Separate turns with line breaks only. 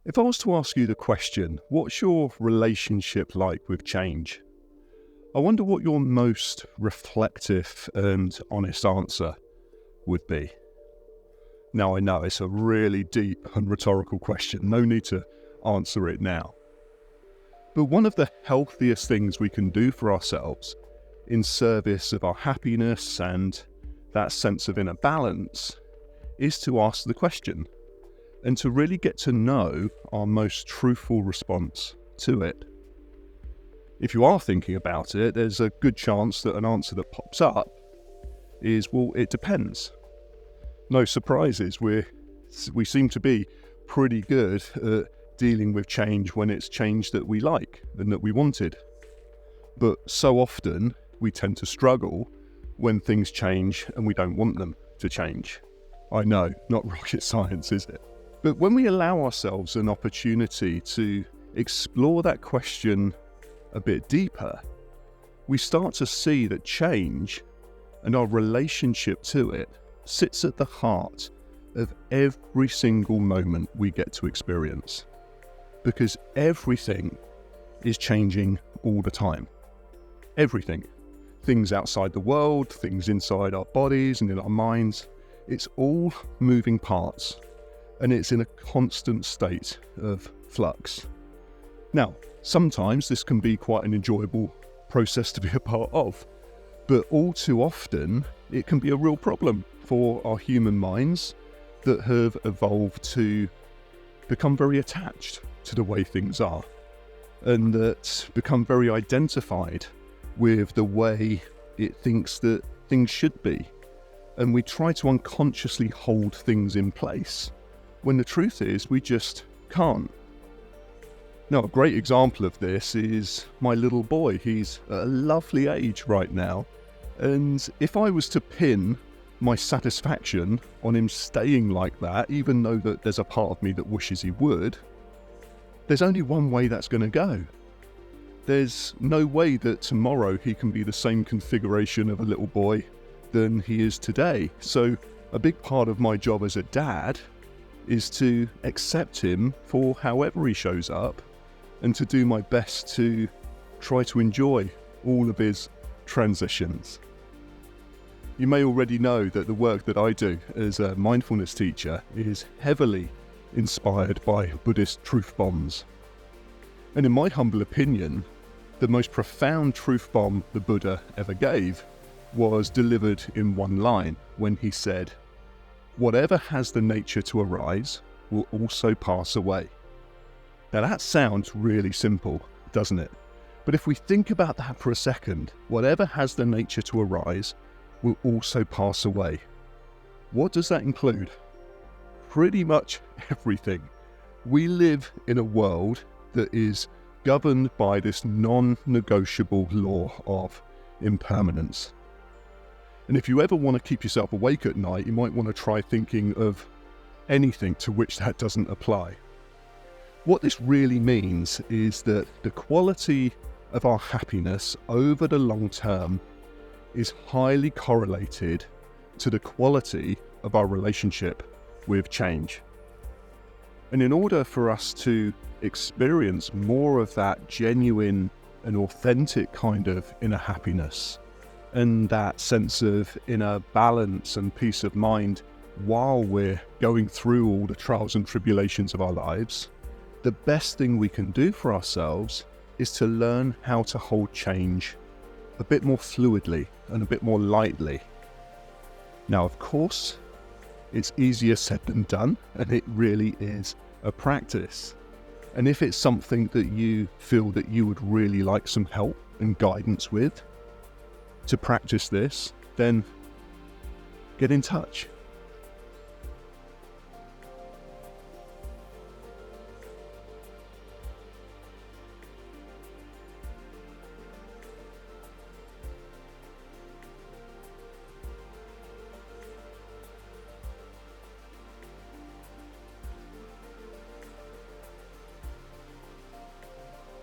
If I was to ask you the question, what's your relationship like with change? I wonder what your most reflective and honest answer would be. Now, I know it's a really deep and rhetorical question. No need to answer it now. But one of the healthiest things we can do for ourselves in service of our happiness and that sense of inner balance is to ask the question and to really get to know our most truthful response to it. If you are thinking about it, there's a good chance that an answer that pops up is, well, it depends. No surprises, we seem to be pretty good at dealing with change when it's change that we like and that we wanted. But so often we tend to struggle when things change and we don't want them to change. I know, not rocket science, is it? But when we allow ourselves an opportunity to explore that question a bit deeper, we start to see that change and our relationship to it sits at the heart of every single moment we get to experience. Because everything is changing all the time. Everything. Things outside the world, things inside our bodies and in our minds. It's all moving parts. And it's in a constant state of flux. Now, sometimes this can be quite an enjoyable process to be a part of, but all too often it can be a real problem for our human minds that have evolved to become very attached to the way things are, and that become very identified with the way it thinks that things should be. And we try to unconsciously hold things in place, when the truth is we just can't. Now, a great example of this is my little boy. He's at a lovely age right now, and if I was to pin my satisfaction on him staying like that, even though that there's a part of me that wishes he would, there's only one way that's going to go. There's no way that tomorrow he can be the same configuration of a little boy than he is today. So a big part of my job as a dad is to accept him for however he shows up and to do my best to try to enjoy all of his transitions. You may already know that the work that I do as a mindfulness teacher is heavily inspired by Buddhist truth bombs. And in my humble opinion, the most profound truth bomb the Buddha ever gave was delivered in one line when he said, "Whatever has the nature to arise will also pass away." Now that sounds really simple, doesn't it? But if we think about that for a second, whatever has the nature to arise will also pass away. What does that include? Pretty much everything. We live in a world that is governed by this non-negotiable law of impermanence. And if you ever want to keep yourself awake at night, you might want to try thinking of anything to which that doesn't apply. What this really means is that the quality of our happiness over the long term is highly correlated to the quality of our relationship with change. And in order for us to experience more of that genuine and authentic kind of inner happiness and that sense of inner balance and peace of mind while we're going through all the trials and tribulations of our lives, the best thing we can do for ourselves is to learn how to hold change a bit more fluidly and a bit more lightly. Now, of course, it's easier said than done, and it really is a practice. And if it's something that you feel that you would really like some help and guidance with to practice this, then get in touch.